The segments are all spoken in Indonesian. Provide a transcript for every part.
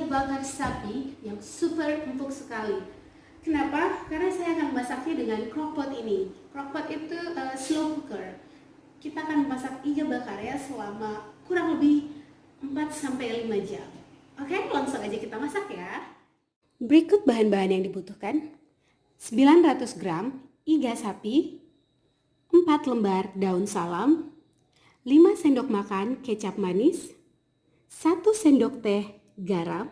bakar sapi yang super empuk sekali. Kenapa? Karena saya akan memasaknya dengan crockpot ini. Crockpot itu slow cooker. Kita akan memasak iga bakar ya selama kurang lebih 4-5 jam. Oke, langsung aja kita masak ya. Berikut bahan-bahan yang dibutuhkan. 900 gram iga sapi, 4 lembar daun salam, 5 sendok makan kecap manis, 1 sendok teh garam,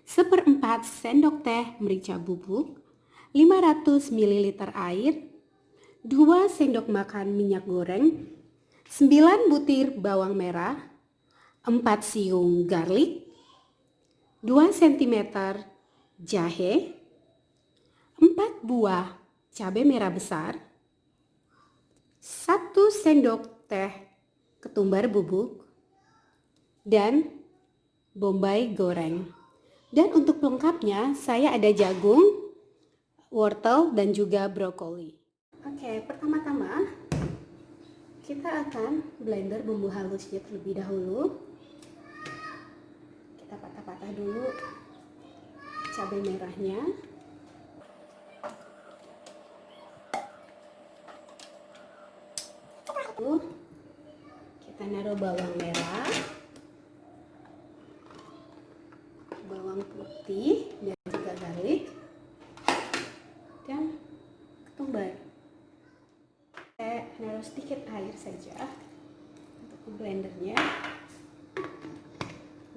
1/4 sendok teh merica bubuk, 500 ml air, 2 sendok makan minyak goreng, 9 butir bawang merah, 4 siung garlic, 2 cm jahe, 4 buah cabai merah besar, 1 sendok teh ketumbar bubuk, dan bombay goreng. Dan untuk pelengkapnya saya ada jagung, wortel, dan juga brokoli. Oke, pertama-tama kita akan blender bumbu halusnya terlebih dahulu. Kita patah-patah dulu cabai merahnya. Lalu kita naruh bawang merah, bawang putih, dan juga garlic, dan ketumbar. Saya naruh sedikit air saja untuk blendernya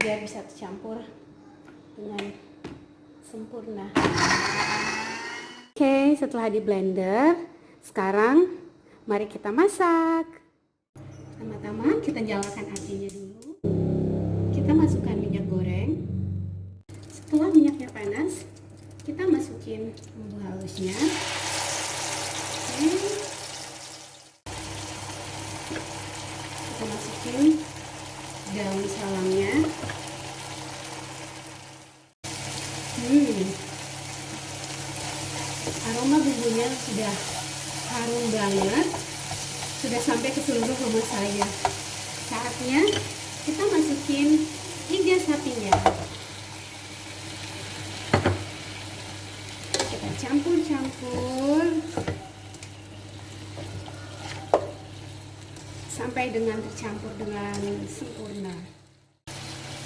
biar bisa tercampur dengan sempurna. Oke, setelah di blender, sekarang mari kita masak. Pertama-tama kita nyalakan apinya dulu. Kita masukkan minyak goreng. Setelah minyaknya panas, kita masukin bumbu halusnya. Kita masukin daun salamnya. Aroma bumbunya sudah harum banget, sudah sampai ke seluruh rumah saya. Saatnya kita masukin iga sapinya. Kita campur-campur sampai dengan tercampur dengan sempurna.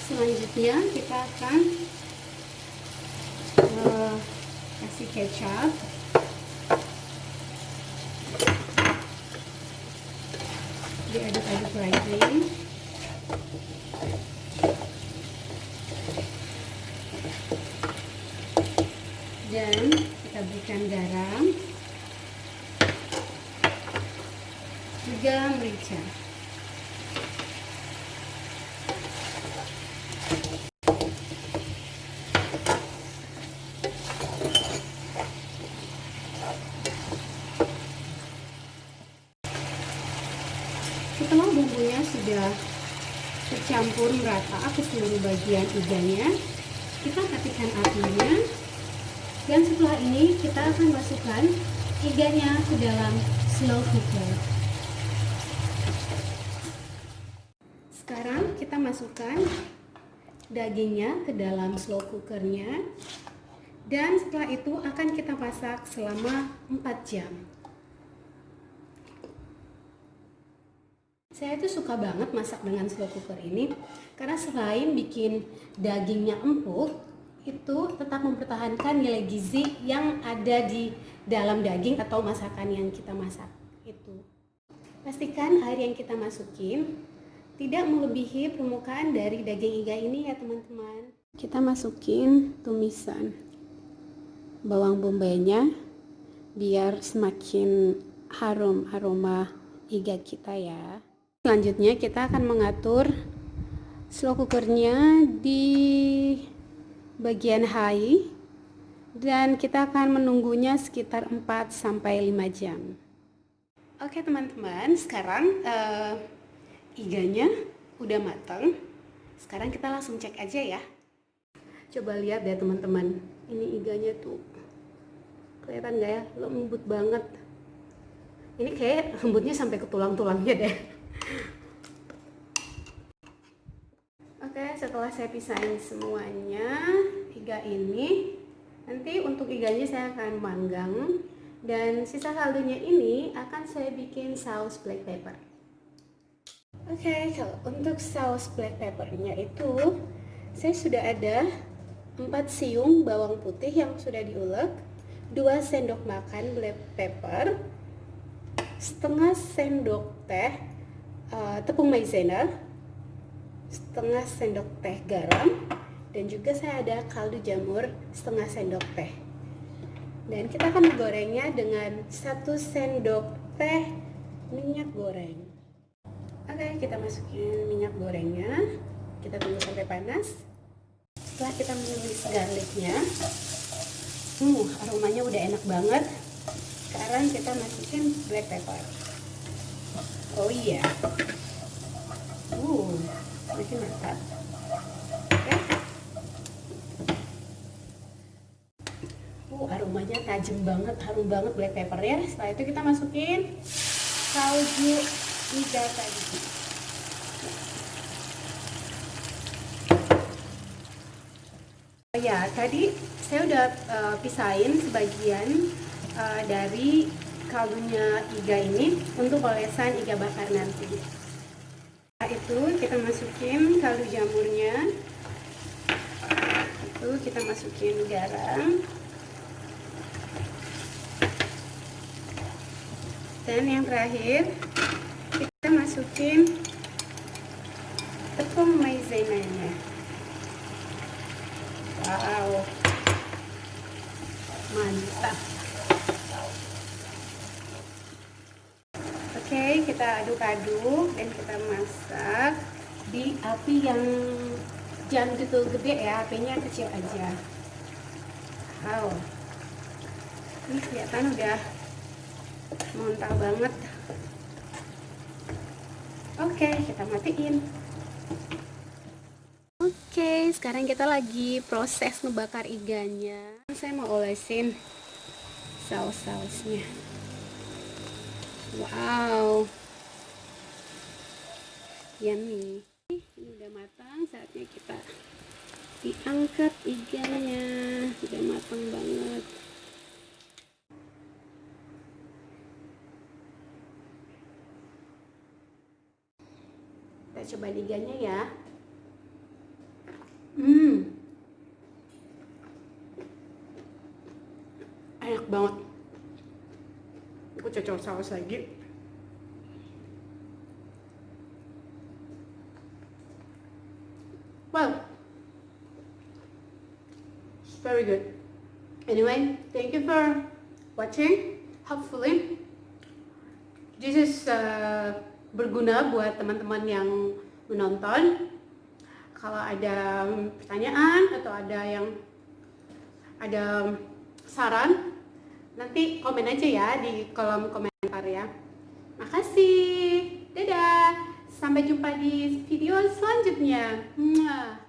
Selanjutnya kita akan kasih kecap, diaduk-aduk lagi. Dan kita berikan garam, juga merica. Setelah bumbunya sudah tercampur merata ke seluruh bagian iganya, kita matikan apinya. Dan setelah ini kita akan masukkan iganya ke dalam slow cooker. Sekarang kita masukkan dagingnya ke dalam slow cookernya. Dan setelah itu akan kita masak selama 4 jam. Saya tuh suka banget masak dengan slow cooker ini karena selain bikin dagingnya empuk, itu tetap mempertahankan nilai gizi yang ada di dalam daging atau masakan yang kita masak itu. Pastikan air yang kita masukin tidak melebihi permukaan dari daging iga ini ya teman-teman. Kita masukin tumisan bawang bombaynya biar semakin harum aroma iga kita ya. Selanjutnya kita akan mengatur slow cookernya di bagian high dan kita akan menunggunya sekitar 4-5 jam. Oke teman-teman, sekarang iganya udah matang. Sekarang kita langsung cek aja ya. Coba lihat deh teman-teman, ini iganya tuh kelihatan gak ya, lembut banget. Ini kayak lembutnya sampai ke tulang-tulangnya deh. Oke, setelah setelah saya pisahin semuanya iga ini, nanti untuk iganya saya akan manggang, dan sisa kaldunya ini akan saya bikin saus black pepper. Oke, kalau untuk saus black peppernya itu saya sudah ada 4 siung bawang putih yang sudah diulek, 2 sendok makan black pepper, setengah sendok teh tepung maizena, setengah sendok teh garam, dan juga saya ada kaldu jamur setengah sendok teh. Dan kita akan menggorengnya dengan 1 sendok teh minyak goreng. Oke, kita masukin minyak gorengnya, kita tunggu sampai panas. Setelah kita menumis garlicnya, aromanya udah enak banget. Sekarang kita masukin black pepper. Oh iya, makin mantap. Oke. Aromanya tajam banget, harum banget black pepper ya. Setelah itu kita masukin kaldu iga tadi. Ya, tadi saya udah pisahin sebagian dari kaldunya iga ini untuk olesan iga bakar nanti. Setelah itu kita masukin kaldu jamurnya, itu kita masukin garam, dan yang terakhir kita masukin tepung maizenanya. Wow, mantap. Oke, kita aduk-aduk dan kita masak di api yang jangan gitu gede ya, apinya kecil aja. Wow, ini kelihatan udah mentah banget. Oke, kita matiin. Oke, sekarang kita lagi proses ngebakar iganya. Saya mau olesin saus-sausnya. Wow, yummy. Ini udah matang, saatnya kita diangkat iganya. Udah matang banget. Kita coba iganya ya. Enak banget. Aku cocok saus lagi. Wow, it's very good. Anyway, thank you for watching. Hopefully this is berguna buat teman-teman yang menonton. Kalau ada pertanyaan atau ada saran, nanti komen aja ya di kolom komentar ya. Makasih. Dadah. Sampai jumpa di video selanjutnya. Mwah.